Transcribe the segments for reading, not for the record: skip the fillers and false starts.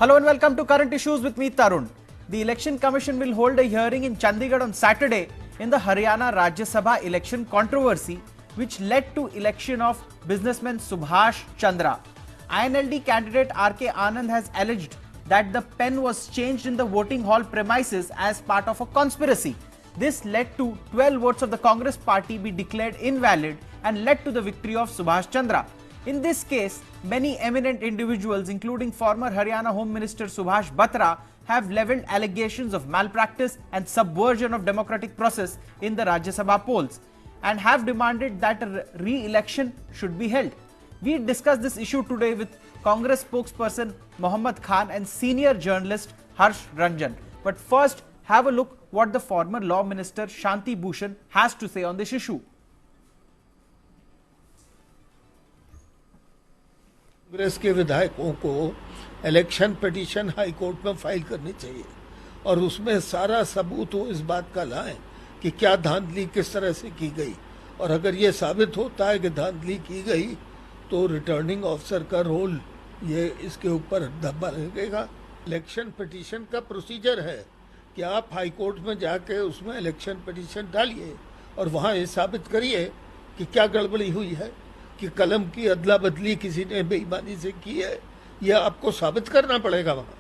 Hello and welcome to Current Issues with me, Tarun. The Election Commission will hold a hearing in Chandigarh on Saturday in the Haryana Rajya Sabha election controversy, which led to election of businessman Subhash Chandra. INLD candidate R.K. Anand has alleged that the pen was changed in the voting hall premises as part of a conspiracy. This led to 12 votes of the Congress party be declared invalid and led to the victory of Subhash Chandra. In this case, many eminent individuals, including former Haryana Home Minister Subhash Batra, have levelled allegations of malpractice and subversion of democratic process in the Rajya Sabha polls and have demanded that a re-election should be held. We discuss this issue today with Congress spokesperson Mohammad Khan and senior journalist Harsh Ranjan. But first, have a look what the former Law Minister Shanti Bhushan has to say on this issue. Congress के विधायकों को election petition high court में file करनी चाहिए और उसमें सारा सबूत वो इस बात का लाएं कि क्या धांधली किस तरह से की गई, और अगर ये साबित होता है कि धांधली की गई तो रिटर्निंग ऑफिसर का रोल ये इसके ऊपर धब्बा लगेगा। इलेक्शन पिटीशन का प्रोसीजर है कि आप हाई कोर्ट में जाके उसमें इलेक्शन पिटीशन डालिए और वहाँ ये साबित करिए कि क्या गड़बड़ी हुई है, कि कलम की अदला बदली किसी ने बेईमानी से की है, यह आपको साबित करना पड़ेगा वहाँ।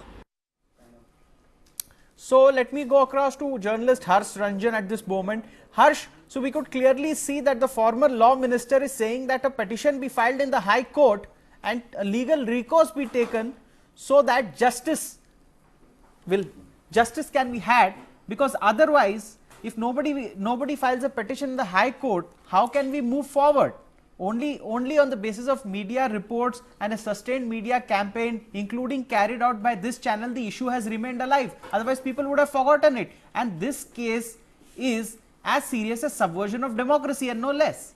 So let me go across to journalist Harsh Ranjan at this moment. Harsh, so we could clearly see that the former law minister is saying that a petition be filed in the High Court and a legal recourse be taken so that justice can be had, because otherwise, if nobody files a petition in the High Court, how can we move forward? Only on the basis of media reports and a sustained media campaign, including carried out by this channel, the issue has remained alive. Otherwise, people would have forgotten it. And this case is as serious as subversion of democracy and no less.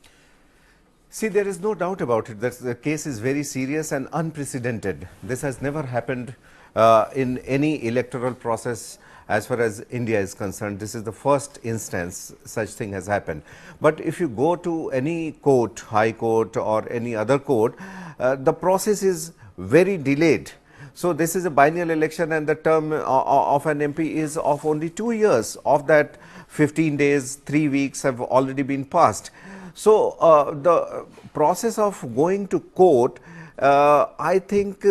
See, there is no doubt about it that the case is very serious and unprecedented. This has never happened in any electoral process. As far as India is concerned, this is the first instance such thing has happened. But if you go to any court, High Court or any other court, the process is very delayed. So this is a biennial election and the term of an MP is of only 2 years. Of that, 15 days, 3 weeks have already been passed. So the process of going to court, I think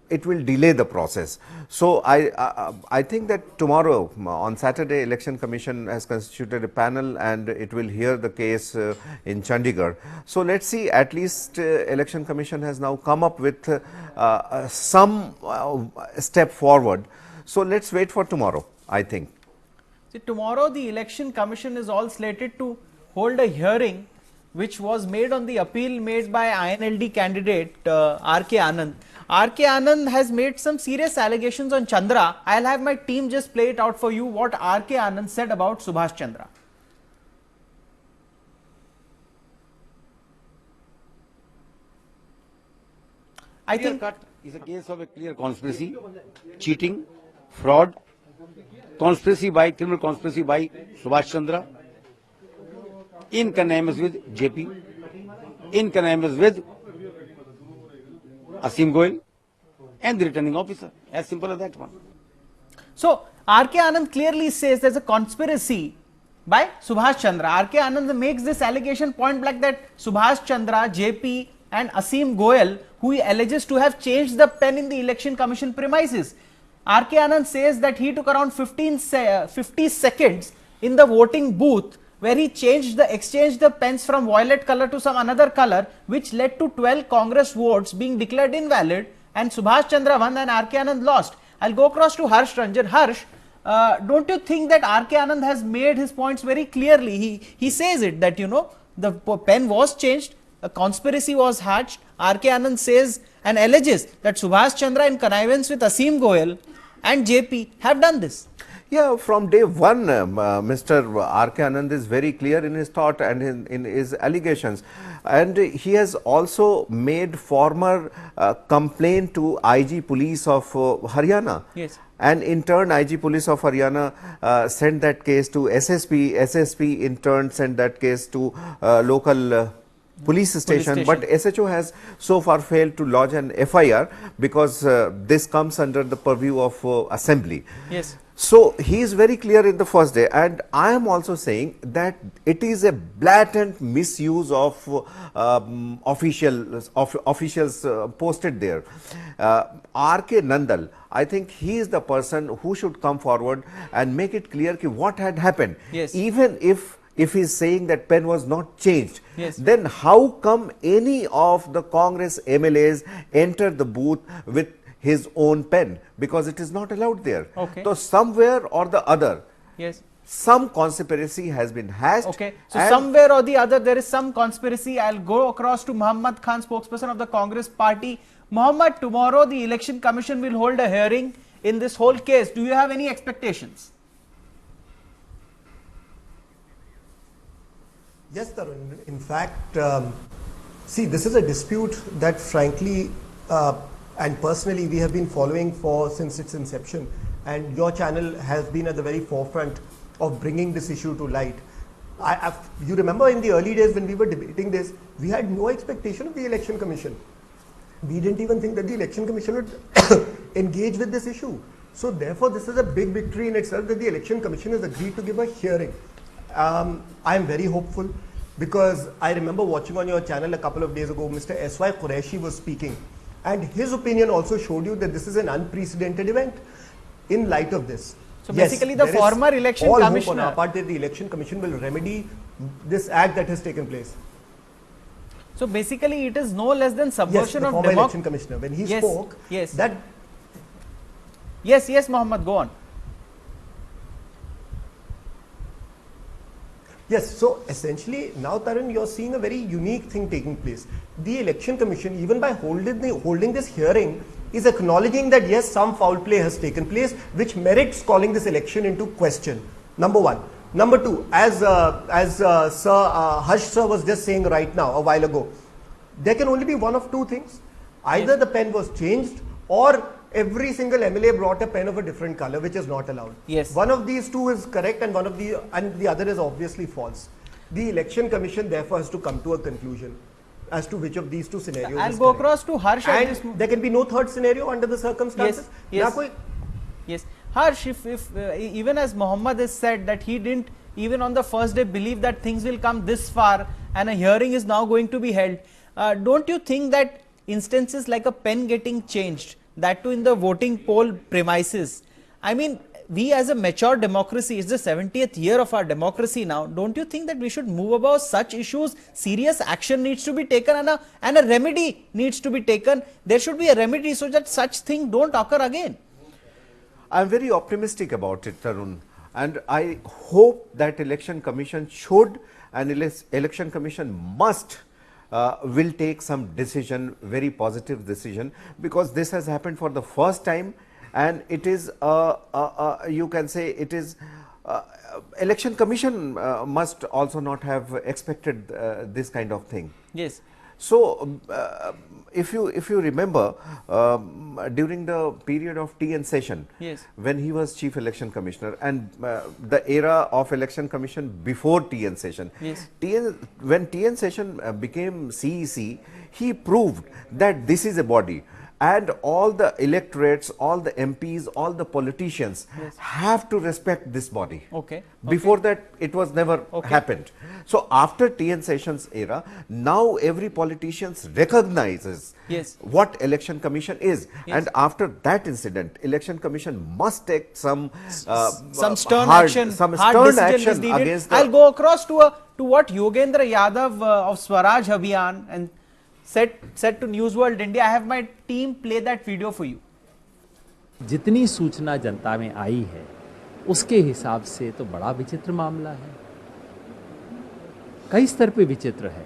it will delay the process. So I think that tomorrow, on Saturday, Election Commission has constituted a panel and it will hear the case in Chandigarh. So let's see, at least Election Commission has now come up with some step forward. So let's wait for tomorrow, I think. See, tomorrow the Election Commission is all slated to hold a hearing which was made on the appeal made by INLD candidate R.K. Anand. R.K. Anand has made some serious allegations on Chandra. I'll have my team just play it out for you what R.K. Anand said about Subhash Chandra. I think cut is a case of a clear conspiracy, cheating, fraud, criminal conspiracy by Subhash Chandra, in connivance with JP, in connivance with Asim Goel and the returning officer. As simple as that one. so. R.K. Anand clearly says there's a conspiracy by Subhash Chandra. R.K. Anand makes this allegation point blank that Subhash Chandra, JP and Asim Goel, who he alleges to have changed the pen in the Election Commission premises. R.K. Anand says that he took around 50 seconds in the voting booth where he exchanged the pens from violet color to some another color, which led to 12 Congress votes being declared invalid, and Subhash Chandra won and R.K. Anand lost. I'll go across to Harsh Ranjan. Harsh, don't you think that R.K. Anand has made his points very clearly? He says it that, you know, the pen was changed, a conspiracy was hatched. R.K. Anand says and alleges that Subhash Chandra in connivance with Asim Goel and JP have done this. Yeah, from day one, Mr. R.K. Anand is very clear in his thought and in his allegations. And he has also made former complaint to IG Police of Haryana. Yes. And in turn, IG Police of Haryana sent that case to SSP. SSP in turn sent that case to local police station, but SHO has so far failed to lodge an FIR because this comes under the purview of assembly. Yes. So he is very clear in the first day, and I am also saying that it is a blatant misuse of officials posted there. R.K. Nandal, I think he is the person who should come forward and make it clear ki what had happened. Yes. Even if he is saying that pen was not changed, yes, then how come any of the Congress MLAs enter the booth with his own pen, because it is not allowed there. Okay. So somewhere or the other, yes, some conspiracy has been hatched. okay. So somewhere or the other there is some conspiracy. I'll go across to Muhammad Khan, spokesperson of the Congress party. Muhammad, tomorrow the Election Commission will hold a hearing in this whole case. Do you have any expectations? Yes, Tarun. In fact, see, this is a dispute that frankly and personally we have been following since its inception, and your channel has been at the very forefront of bringing this issue to light. You remember in the early days when we were debating this, we had no expectation of the Election Commission. We didn't even think that the Election Commission would engage with this issue. So therefore, this is a big victory in itself that the Election Commission has agreed to give a hearing. I am very hopeful, because I remember watching on your channel a couple of days ago, Mr. S.Y. Qureshi was speaking, and his opinion also showed you that this is an unprecedented event in light of this. So basically the former election all commissioner, hope on our part that the Election Commission will remedy this act that has taken place. so basically it is no less than subversion Yes, the of former election commissioner, when he Yes, spoke, yes. that Yes, Mohammed, go on. yes, so essentially now, Tarun, you're seeing a very unique thing taking place. The Election Commission, even by holding this hearing, is acknowledging that yes, some foul play has taken place, which merits calling this election into question. Number one. Number two, as Harsh sir was just saying right now, a while ago, there can only be one of two things. Either Yes. the pen was changed, or every single MLA brought a pen of a different color, which is not allowed. Yes. One of these two is correct, and the other is obviously false. The Election Commission therefore has to come to a conclusion as to which of these two scenarios I'll is go correct. across to Harsh at this And there can be no third scenario under the circumstances. Yes, Now, yes. Harsh, if even as Muhammad has said that he didn't even on the first day believe that things will come this far and a hearing is now going to be held, don't you think that instances like a pen getting changed, that too in the voting poll premises, I mean, we as a mature democracy, it's the 70th year of our democracy now, don't you think that we should move above such issues? Serious action needs to be taken, and a remedy needs to be taken. There should be a remedy so that such things don't occur again. I am very optimistic about it, Tarun, and I hope that Election Commission should and Election Commission must will take some decision, very positive decision, because this has happened for the first time, and it is you can say it is Election Commission must also not have expected this kind of thing. Yes. So, if you remember, during the period of TN Session, Yes. when he was Chief Election Commissioner, and the era of Election Commission before TN Session, Yes. when TN Session became CEC, he proved that this is a body, and all the electorates, all the MPs, all the politicians have to respect this body. Okay. Before that, it was never happened. So after TN Sessions era, now every politician recognizes Yes. what Election Commission is, Yes. and after that incident, Election Commission must take some Stern hard action, some hard stern decision is action needed. against. I'll go across to what Yogendra Yadav of Swaraj Abhiyan and said to News World India. I have my team play that video for you. जितनी सूचना जनता में आई है उसके हिसाब से तो बड़ा विचित्र मामला है, कई स्तर पे विचित्र है।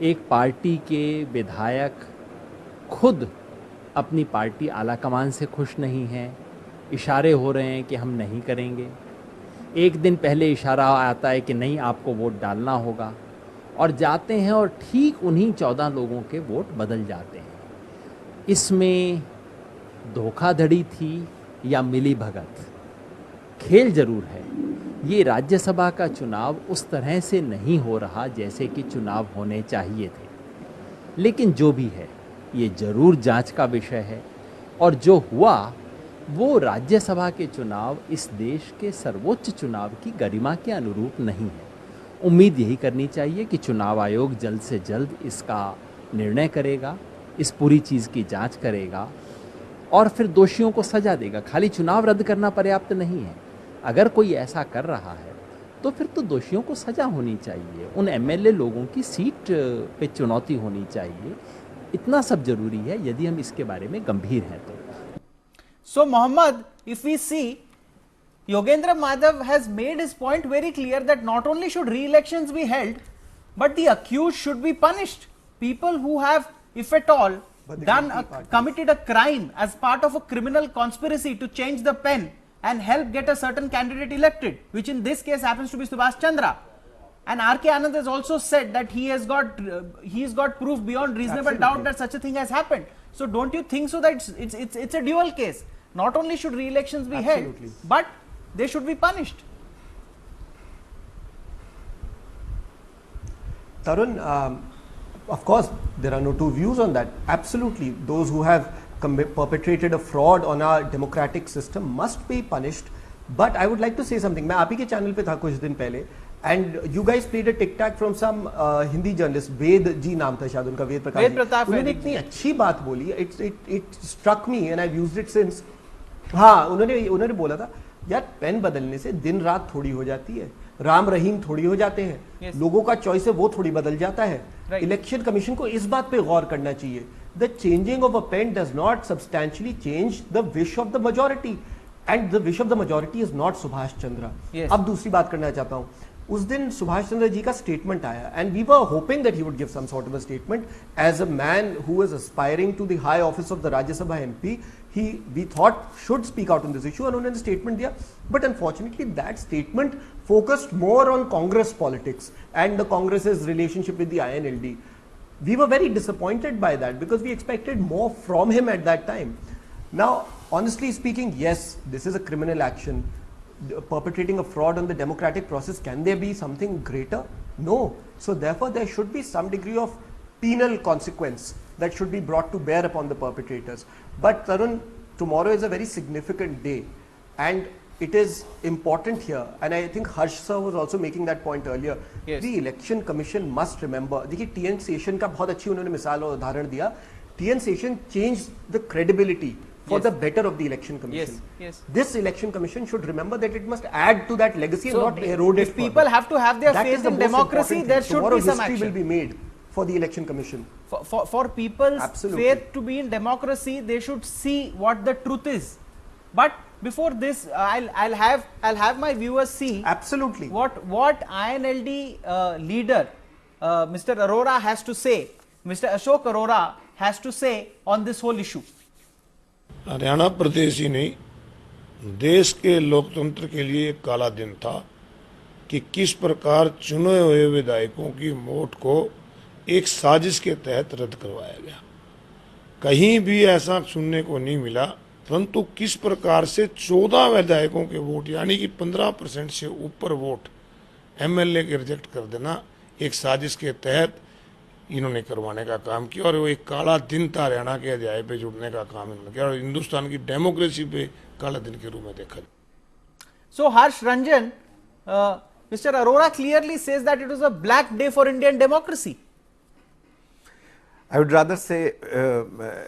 एक पार्टी के विधायक खुद अपनी पार्टी आला कमान से खुश नहीं हैं, इशारे हो रहे हैं कि हम नहीं करेंगे। एक दिन पहले इशारा आता है कि नहीं, आपको वोट डालना होगा, और जाते हैं और ठीक उन्हीं 14 लोगों के वोट बदल जाते हैं। इसमें धोखाधड़ी थी या मिली भगत, खेल जरूर है, ये राज्यसभा का चुनाव उस तरह से नहीं हो रहा जैसे कि चुनाव होने चाहिए थे। लेकिन जो भी है, ये जरूर जांच का विषय है, और जो हुआ वो राज्यसभा के चुनाव इस देश के सर्वोच्च चुनाव की गरिमा के अनुरूप नहीं है। उम्मीद यही करनी चाहिए कि चुनाव आयोग जल्द से जल्द इसका निर्णय करेगा, इस पूरी चीज़ की जांच करेगा और फिर दोषियों को सजा देगा। खाली चुनाव रद्द करना पर्याप्त नहीं है। अगर कोई ऐसा कर रहा है तो फिर तो दोषियों को सजा होनी चाहिए, उन एमएलए लोगों की सीट पे चुनौती होनी चाहिए। इतना सब जरूरी है यदि हम इसके बारे में गंभीर हैं तो। So Mohammed, if we see, Yogendra Madhav has made his point very clear that not only should re-elections be held, but the accused should be punished. People who have, if at all, committed a crime as part of a criminal conspiracy to change the pen and help get a certain candidate elected, which in this case happens to be Subhash Chandra. And R.K. Anand has also said that he's got proof beyond reasonable doubt that such a thing has happened. So don't you think so that it's a dual case? Not only should re-elections be held, but they should be punished. Tarun, of course, there are no two views on that. Absolutely, those who have perpetrated a fraud on our democratic system must be punished. But I would like to say something. मैं आप ही के channel पे था कुछ दिन पहले, and you guys played a tic tac from some Hindi journalist, वेद जी नाम था शायद उनका, वेद प्रताप। उन्होंने इतनी अच्छी बात बोली, it struck me and I've used it since. हाँ, उन्होंने बोला था, यार पेन बदलने से दिन रात थोड़ी हो जाती है, राम रहीम थोड़ी हो जाते हैं, yes. लोगों का चॉइस है वो थोड़ी बदल जाता है। इलेक्शन कमीशन को इस बात पे गौर करना चाहिए। The changing of a pen does not substantially change the wish of the majority, and the wish of the majority is not Subhash Chandra. Yes. अब दूसरी बात करना चाहता हूँ, उस दिन सुभाष चंद्र जी का स्टेटमेंट आया, and we were hoping that he would give some sort of a statement as a man who is aspiring to the high office of the Rajya Sabha MP. We thought should speak out on this issue, और उन्होंने statement दिया, but unfortunately that statement focused more on Congress politics and the Congress's relationship with the INLD. We were very disappointed by that because we expected more from him at that time. Now, honestly speaking, yes, this is a criminal action. Perpetrating a fraud on the democratic process, can there be something greater? No. So therefore there should be some degree of penal consequence that should be brought to bear upon the perpetrators. But Tarun, tomorrow is a very significant day, and it is important here, and I think Harsh sir was also making that point earlier. Yes. The election commission must remember, देखिए TN Session का बहुत अच्छी उन्होंने मिसाल और उदाहरण दिया। TN Session changed the credibility for the better of the election commission. Yes. This election commission should remember that it must add to that legacy and not erode it. If people have to have their faith in democracy, there should be some action. History will be made for the election commission. For people's faith to be in democracy, they should see what the truth is. But before this, I'll have my viewers see absolutely what INLD leader Mr. Arora has to say, Mr. Ashok Arora has to say on this whole issue. Haryana प्रदेश ही नहीं, देश के लोकतंत्र के लिए एक काला दिन था कि किस प्रकार चुने हुए विधायकों की वोट को एक साजिश के तहत रद्द करवाया गया। कहीं भी ऐसा सुनने को नहीं मिला, परंतु किस प्रकार से 14 विधायकों के वोट यानी कि 15% से ऊपर वोट एमएलए के रिजेक्ट कर देना एक साजिश के तहत इन्होंने करवाने का काम किया, और वो एक काला दिन था हरियाणा के अध्याय पे जुड़ने का काम इन्होंने किया, और हिंदुस्तान की डेमोक्रेसी पे काला दिन के रूप में देखा। So Harsh Ranjan, Mr. Arora clearly says that it was a black day for Indian democracy. I would rather say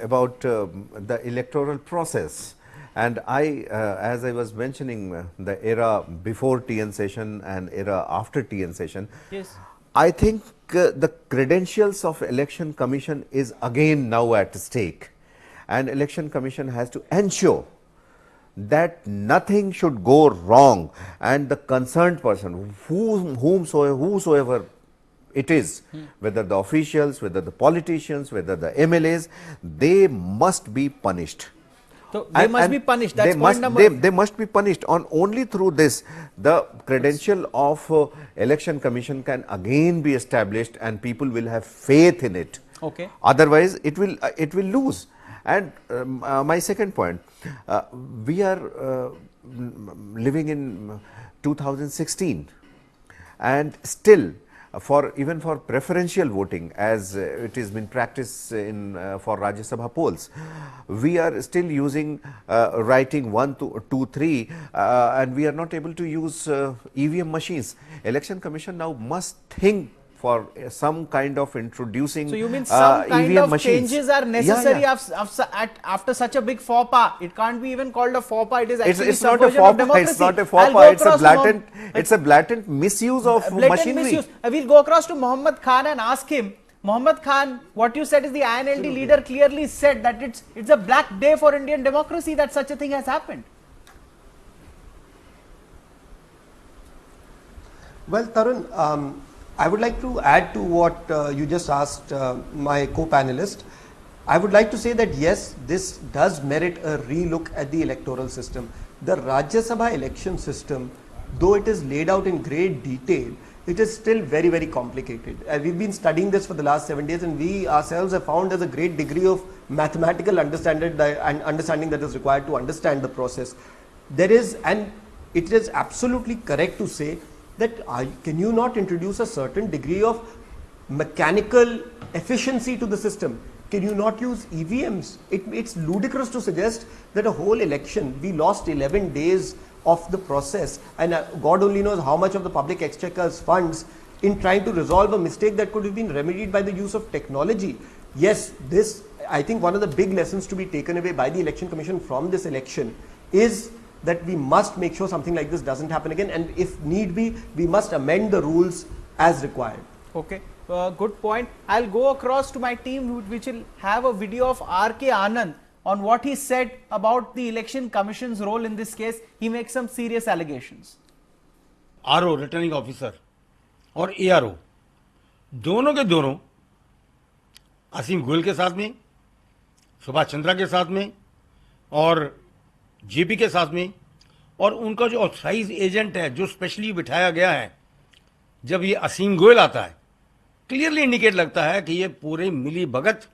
about the electoral process, and as I was mentioning, the era before TN session and era after TN session, yes. I think the credentials of election commission is again now at stake, and election commission has to ensure that nothing should go wrong, and the concerned person, whosoever it is, whether the officials, whether the politicians, whether the MLAs, they must be punished. So they must be punished. That's point number. They must be punished. On only through this, the credential of election commission can again be established, and people will have faith in it. Okay. Otherwise, it will lose. And my second point, we are living in 2016, and still even for preferential voting, as it has been practiced in for Rajya Sabha polls, we are still using writing 1, 2, 3, and we are not able to use EVM machines. Election Commission now must think for some kind of introducing So you mean some kind EVM of machines. changes are necessary Yeah. after such a big faux pas? It can't be even called a faux pas. It is actually It's not a subversion faux of pas. democracy. It's not a faux I'll pas. go It's a across to blatant. It's a blatant misuse of blatant machinery. misuse. We'll go across to Mohammad Khan and ask him, Mohammad Khan, what you said is the INLD leader clearly said that it's a black day for Indian democracy that such a thing has happened. Well, Tarun, I would like to add to what you just asked my co-panelist. I would like to say that yes, this does merit a relook at the electoral system. The Rajya Sabha election system, though it is laid out in great detail, it is still very, very complicated. We've been studying this for the last 7 days, and we ourselves have found there's a great degree of mathematical understanding that is required to understand the process. There is, and it is absolutely correct to say that can you not introduce a certain degree of mechanical efficiency to the system? Can you not use EVMs? It's ludicrous to suggest that a whole election, we lost 11 days of the process, and God only knows how much of the public exchequer's funds in trying to resolve a mistake that could have been remedied by the use of technology. Yes, this, I think one of the big lessons to be taken away by the Election Commission from this election is that we must make sure something like this doesn't happen again, and if need be, we must amend the rules as required. Okay, good point. I'll go across to my team, which will have a video of R.K. Anand on what he said about the Election Commission's role in this case. He makes some serious allegations. RO returning officer और ARO दोनों के दोनों असीम गोयल के साथ में, सुभाष चंद्रा के साथ में और जेपी के साथ में, और उनका जो ऑथराइज एजेंट है जो स्पेशली बिठाया गया है, जब ये असीम गोयल आता है क्लियरली इंडिकेट लगता है कि ये पूरे मिली भगत.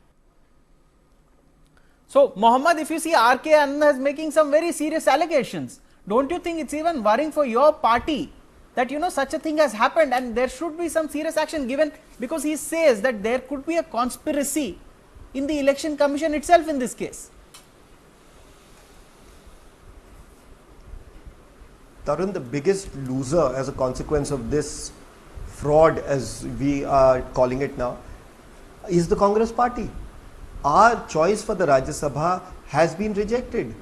So, Mohammed, if you see R.K. Anand is making some very serious allegations, don't you think it's even worrying for your party that, you know, such a thing has happened and there should be some serious action given, because he says that there could be a conspiracy in the Election Commission itself in this case? Tarun, the biggest loser as a consequence of this fraud, as we are calling it now, is the Congress party. Our choice for the Rajya Sabha has been rejected,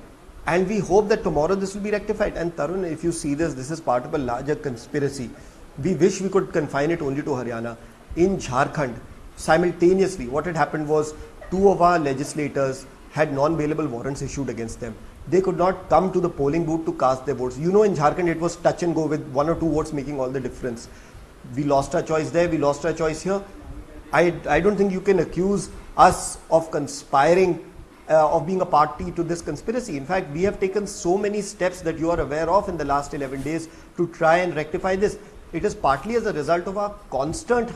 and we hope that tomorrow this will be rectified. And Tarun, if you see this, this is part of a larger conspiracy. We wish we could confine it only to Haryana. In Jharkhand, simultaneously, what had happened was 2 of our legislators had non-bailable warrants issued against them. They could not come to the polling booth to cast their votes. You know, in Jharkhand, it was touch and go, with 1 or 2 votes making all the difference. We lost our choice there, we lost our choice here. I don't think you can accuse us of conspiring, of being a party to this conspiracy. In fact, we have taken so many steps that you are aware of in the last 11 days to try and rectify this. It is partly as a result of our constant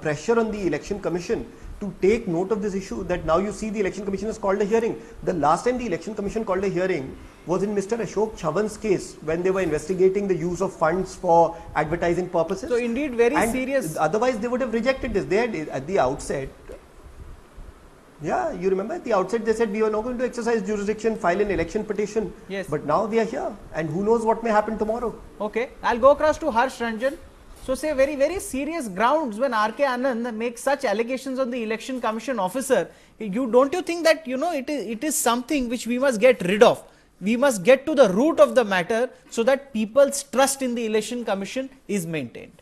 pressure on the Election Commission to take note of this issue, that now you see the Election Commission has called a hearing. The last time the Election Commission called a hearing was in Mr. Ashok Chavan's case, when they were investigating the use of funds for advertising purposes. So indeed very serious. Otherwise they would have rejected this. They had, at the outset, yeah, you remember at the outset they said we were not going to exercise jurisdiction, file an election petition. Yes. But now we are here, and who knows what may happen tomorrow. Okay, I'll go across to Harsh Ranjan. So say very, very serious grounds when R.K. Anand makes such allegations on the Election Commission officer. Don't you think that, you know, it is something which we must get rid of? We must get to the root of the matter so that people's trust in the Election Commission is maintained.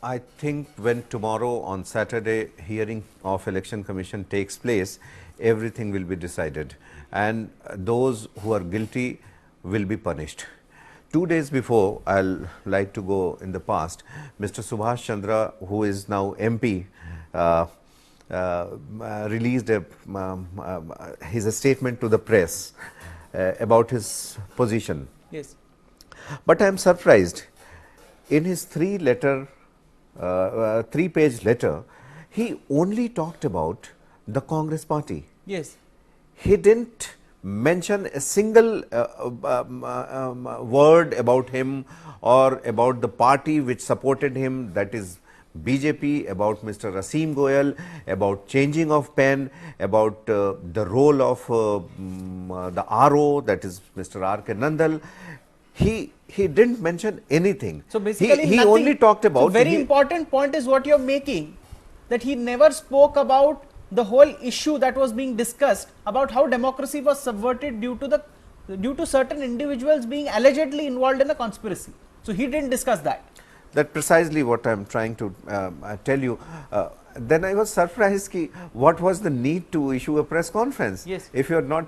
I think when tomorrow on Saturday hearing of Election Commission takes place, everything will be decided, and those who are guilty will be punished. 2 days before, I'll like to go in the past, Mr. Subhash Chandra, who is now MP, released his statement to the press about his position. Yes. But I am surprised, in his 3-page letter, he only talked about the Congress party. Yes. He didn't mention a single word about him or about the party which supported him, that is BJP, about Mr. Asim Goyal, about changing of pen, about the role of the RO, that is Mr. R.K. Nandal. He didn't mention anything. So basically, he nothing. only talked about. So very important point is what you're making, that he never spoke about the whole issue that was being discussed about how democracy was subverted due to certain individuals being allegedly involved in a conspiracy. So he didn't discuss that. That's precisely what I'm trying to tell you. Then I was surprised ki what was the need to issue a press conference. Yes. If you're not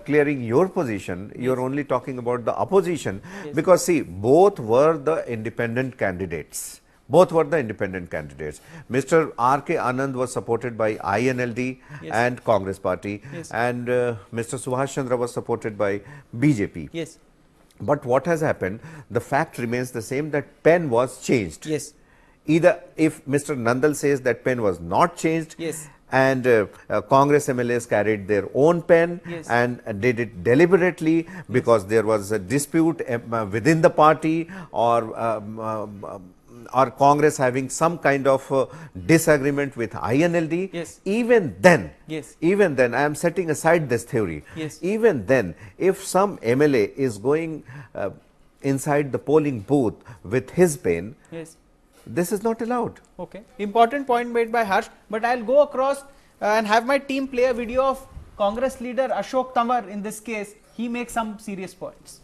clearing your position, you're only talking about the opposition. Yes. Because see, both were the independent candidates. Both were the independent candidates. Mr. R.K. Anand was supported by INLD Yes. and Congress party, Yes. and Mr. Subhash Chandra was supported by BJP. Yes. But what has happened, the fact remains the same, that pen was changed. Yes. Either if Mr. Nandal says that pen was not changed, Yes. and Congress MLAs carried their own pen, Yes. and did it deliberately because there was a dispute within the party, or Congress having some kind of disagreement with INLD. Yes. Even then, Yes. even then, I am setting aside this theory. Yes. Even then, if some MLA is going inside the polling booth with his pen, Yes. this is not allowed. Okay. Important point made by Harsh, but I'll go across and have my team play a video of Congress leader Ashok Tamar in this case. He makes some serious points.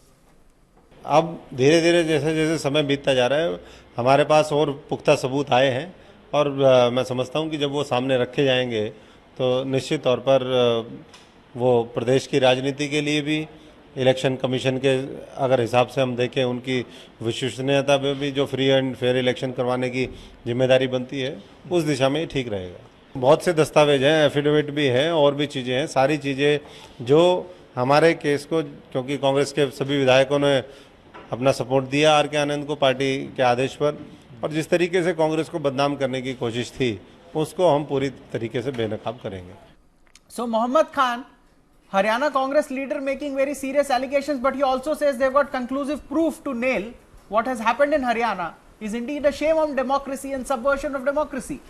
अब धीरे धीरे जैसे जैसे समय बीतता जा रहा है, हमारे पास और पुख्ता सबूत आए हैं, और मैं समझता हूं कि जब वो सामने रखे जाएंगे तो निश्चित तौर पर वो प्रदेश की राजनीति के लिए भी, इलेक्शन कमीशन के अगर हिसाब से हम देखें, उनकी विश्वसनीयता में भी जो फ्री एंड फेयर इलेक्शन करवाने की जिम्मेदारी बनती है, उस दिशा में ही ठीक रहेगा। बहुत से दस्तावेज हैं, एफिडेविट भी है, और भी चीज़ें हैं, सारी चीज़ें जो हमारे केस को, क्योंकि कांग्रेस के सभी विधायकों ने अपना सपोर्ट दिया आर.के. आनंद को पार्टी के आदेश पर, और जिस तरीके से कांग्रेस को बदनाम करने की कोशिश थी, उसको हम पूरी तरीके से बेनकाब करेंगे। So Mohammad Khan, Haryana Congress leader, making very serious allegations, but he also says they've got conclusive proof to nail what has happened in Haryana is indeed a shame on democracy and subversion of democracy.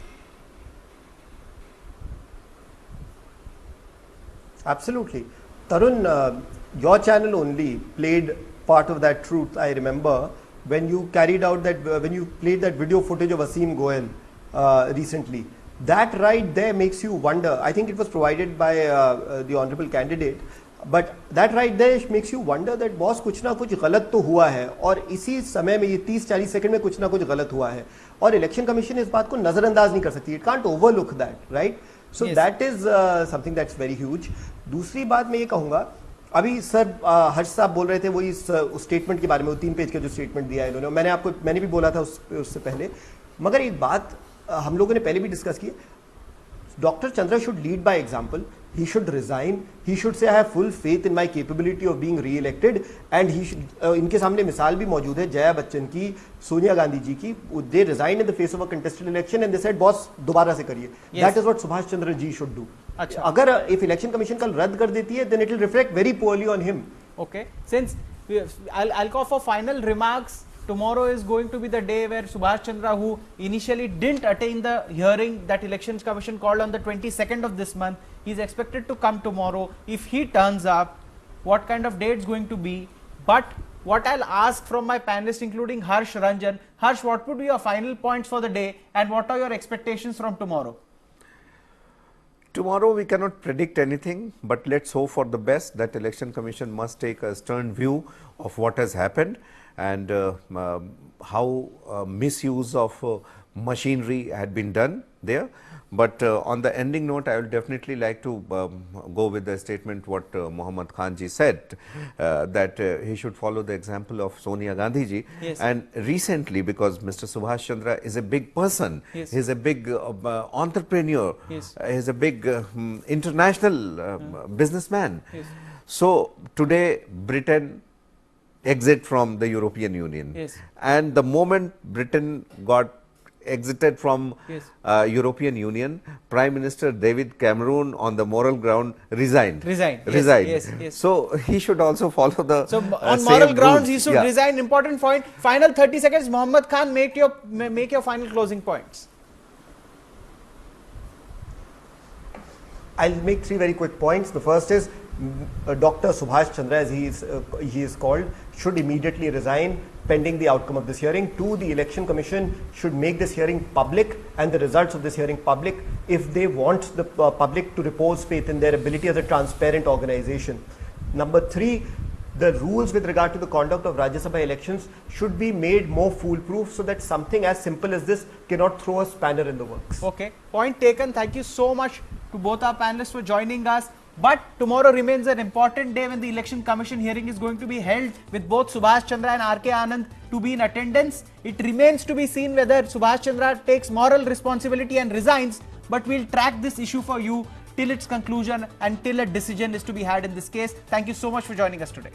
Absolutely. Tarun, your channel only played part of that truth. I remember when you carried out that, when you played that video footage of Asim Goyal recently. That right there makes you wonder. I think it was provided by the honorable candidate, but that right there makes you wonder that boss कुछ ना कुछ गलत तो हुआ है, और इसी समय में ये 30-40 सेकंड में कुछ ना कुछ गलत हुआ है, और इलेक्शन कमीशन इस बात को नजरअंदाज नहीं कर सकती. It can't overlook that, right? So Yes. that is something that's very huge. दूसरी बात मैं ये कहूँगा, अभी सर हर्ष साहब बोल रहे थे वो इस स्टेटमेंट के बारे में, वो 3 पेज का जो स्टेटमेंट दिया है इन्होंने, मैंने भी बोला था उससे पहले, मगर एक बात हम लोगों ने पहले भी डिस्कस की, doctor Chandra should lead by example. He should resign, he should say I have full faith in my capability of being री इलेक्टेड, एंड ही इनके सामने मिसाल भी मौजूद है जया बच्चन की, सोनिया गांधी जी की. They resign in the face of a contested election and they said boss दोबारा से करिए. That is what Subhash Chandra ji should do. अच्छा. अगर इफ इलेक्शन कमीशन कल रद्द कर देती है, then it will reflect very poorly on him. Okay, since I'll call for final remarks. Tomorrow is going to be the day where Subhash Chandra, who initially didn't attain the hearing that Elections Commission called on the 22nd of this month, he is expected to come tomorrow. If he turns up, what kind of day it's going to be? But what I'll ask from my panelists, including Harsh, Ranjan, Harsh, what would be your final points for the day, and what are your expectations from tomorrow? Tomorrow we cannot predict anything, but let's hope for the best, that Election Commission must take a stern view of what has happened, and how misuse of machinery had been done there. But on the ending note, I will definitely like to go with the statement what Mohammad Khan ji said, that he should follow the example of Sonia Gandhi ji. Yes. And recently, because Mr. Subhash Chandra is a big person, Yes. he is a big entrepreneur, Yes. he is a big international businessman. Yes. So today Britain exit from the European Union, Yes. and the moment Britain got exited from Yes. European Union, Prime Minister David Cameron on the moral ground resigned. Resigned. Yes, Resigned. yes, yes. So he should also follow the So on same moral grounds, he rules. should Yeah. resign. Important point. Final 30 seconds. Mohammad Khan, make your final closing points. I'll make three very quick points. The first is Dr. Subhash Chandra, as he is called, should immediately resign pending the outcome of this hearing. Two, the Election Commission should make this hearing public and the results of this hearing public if they want the public to repose faith in their ability as a transparent organization. Number three, the rules with regard to the conduct of Rajya Sabha elections should be made more foolproof so that something as simple as this cannot throw a spanner in the works. Okay, point taken. Thank you so much to both our panelists for joining us. But tomorrow remains an important day when the Election Commission hearing is going to be held with both Subhash Chandra and R.K. Anand to be in attendance. It remains to be seen whether Subhash Chandra takes moral responsibility and resigns, but we'll track this issue for you till its conclusion and till a decision is to be had in this case. Thank you so much for joining us today.